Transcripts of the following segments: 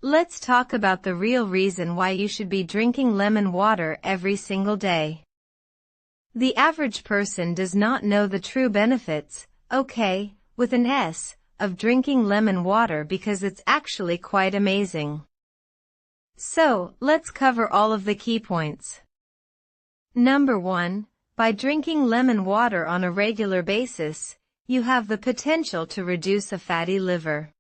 Let's talk about the real reason why you should be drinking lemon water every single day. The average person does not know the true benefits, okay, with an S, of drinking lemon water because it's actually quite amazing. So, let's cover all of the key points. Number 1, by drinking lemon water on a regular basis, you have the potential to reduce a fatty liver.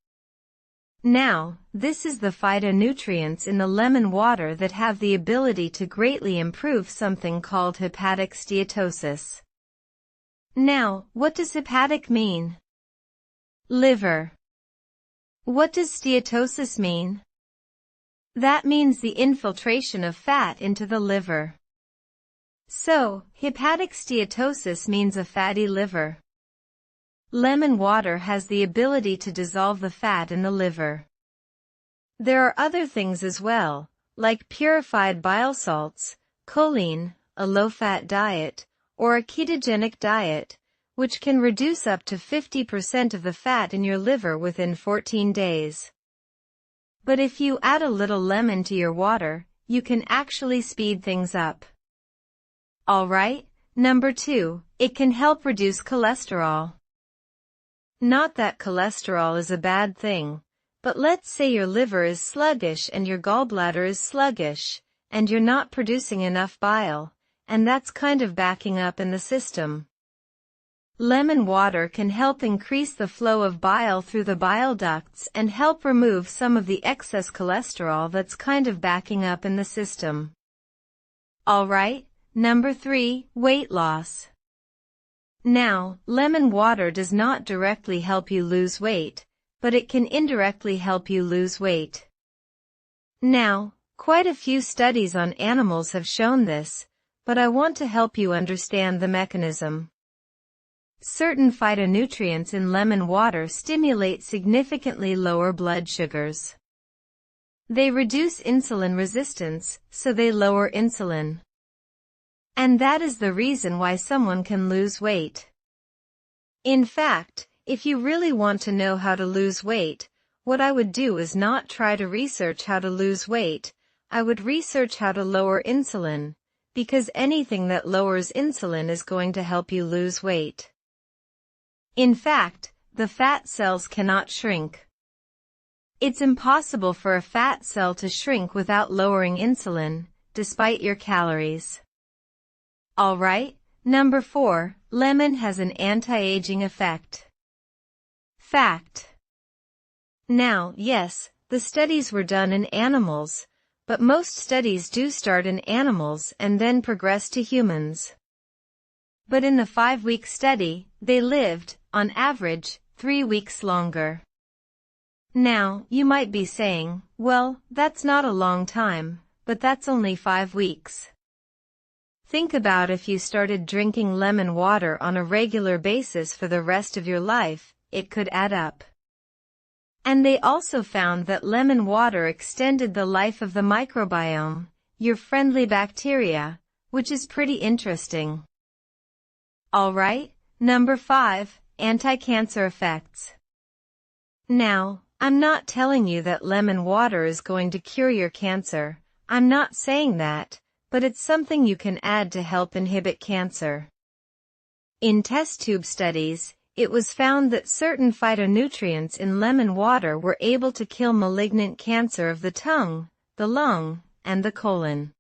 Now, this is the phytonutrients in the lemon water that have the ability to greatly improve something called hepatic steatosis. Now, what does hepatic mean? Liver. What does steatosis mean? That means the infiltration of fat into the liver. So, hepatic steatosis means a fatty liver. Lemon water has the ability to dissolve the fat in the liver. There are other things as well, like purified bile salts, choline, a low-fat diet, or a ketogenic diet, which can reduce up to 50% of the fat in your liver within 14 days. But if you add a little lemon to your water, you can actually speed things up. Alright, number 2, it can help reduce cholesterol. Not that cholesterol is a bad thing, but let's say your liver is sluggish and your gallbladder is sluggish, and you're not producing enough bile, and that's kind of backing up in the system. Lemon water can help increase the flow of bile through the bile ducts and help remove some of the excess cholesterol that's kind of backing up in the system. Alright, number 3, weight loss. Now, lemon water does not directly help you lose weight, but it can indirectly help you lose weight. Now, quite a few studies on animals have shown this, but I want to help you understand the mechanism. Certain phytonutrients in lemon water stimulate significantly lower blood sugars. They reduce insulin resistance, so they lower insulin. And that is the reason why someone can lose weight. In fact, if you really want to know how to lose weight, what I would do is not try to research how to lose weight, I would research how to lower insulin, because anything that lowers insulin is going to help you lose weight. In fact, the fat cells cannot shrink. It's impossible for a fat cell to shrink without lowering insulin, despite your calories. Alright, number 4, lemon has an anti-aging effect. Fact. Now, yes, the studies were done in animals, but most studies do start in animals and then progress to humans. But in the 5-week study, they lived, on average, 3 weeks longer. Now, you might be saying, well, that's not a long time, but that's only 5 weeks. Think about if you started drinking lemon water on a regular basis for the rest of your life, it could add up. And they also found that lemon water extended the life of the microbiome, your friendly bacteria, which is pretty interesting. Alright, number 5, anti-cancer effects. Now, I'm not telling you that lemon water is going to cure your cancer, I'm not saying that, but it's something you can add to help inhibit cancer. In test tube studies, it was found that certain phytonutrients in lemon water were able to kill malignant cancer of the tongue, the lung, and the colon.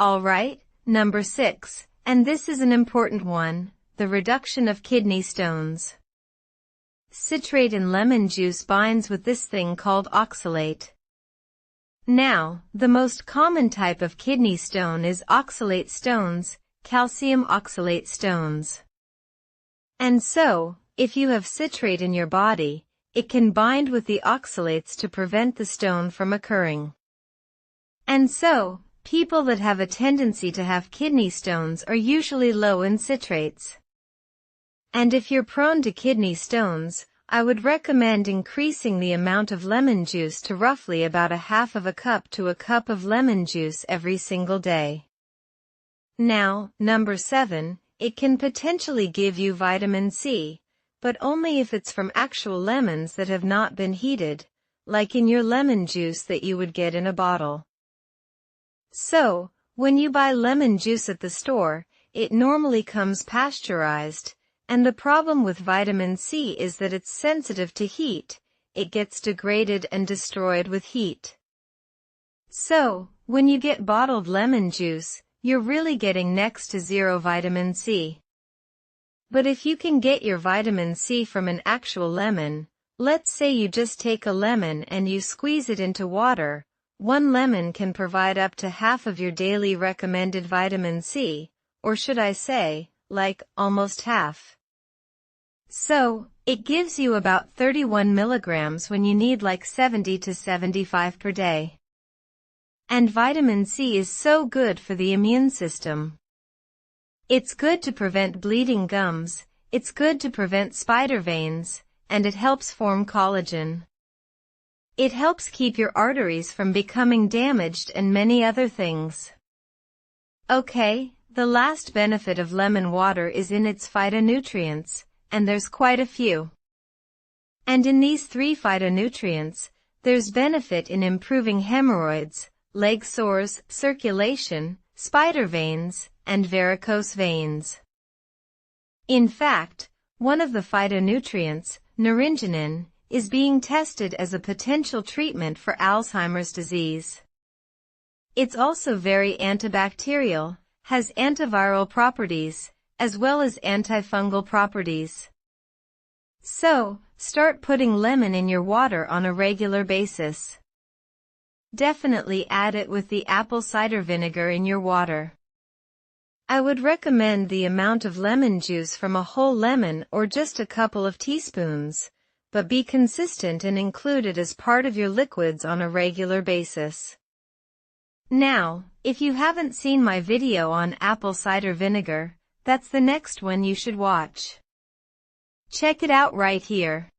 Alright, number 6, and this is an important one, the reduction of kidney stones. Citrate in lemon juice binds with this thing called oxalate. Now, the most common type of kidney stone is oxalate stones, calcium oxalate stones. And so, if you have citrate in your body, it can bind with the oxalates to prevent the stone from occurring. And so, people that have a tendency to have kidney stones are usually low in citrates. And if you're prone to kidney stones, I would recommend increasing the amount of lemon juice to roughly about a half of a cup to a cup of lemon juice every single day. Now, number 7, it can potentially give you vitamin C, but only if it's from actual lemons that have not been heated, like in your lemon juice that you would get in a bottle. So, when you buy lemon juice at the store, it normally comes pasteurized, and the problem with vitamin C is that it's sensitive to heat. It gets degraded and destroyed with heat. So, when you get bottled lemon juice, you're really getting next to zero vitamin C. But if you can get your vitamin C from an actual lemon, let's say you just take a lemon and you squeeze it into water, one lemon can provide up to half of your daily recommended vitamin C, or should I say, like, almost half. So, it gives you about 31 milligrams when you need like 70 to 75 per day. And vitamin C is so good for the immune system. It's good to prevent bleeding gums, it's good to prevent spider veins, and it helps form collagen. It helps keep your arteries from becoming damaged and many other things. Okay, the last benefit of lemon water is in its phytonutrients, and there's quite a few. And in these 3 phytonutrients, there's benefit in improving hemorrhoids, leg sores, circulation, spider veins, and varicose veins. In fact, one of the phytonutrients, naringenin, is being tested as a potential treatment for Alzheimer's disease. It's also very antibacterial, has antiviral properties, as well as antifungal properties. So, start putting lemon in your water on a regular basis. Definitely add it with the apple cider vinegar in your water. I would recommend the amount of lemon juice from a whole lemon or just a couple of teaspoons, but be consistent and include it as part of your liquids on a regular basis. Now, if you haven't seen my video on apple cider vinegar, that's the next one you should watch. Check it out right here.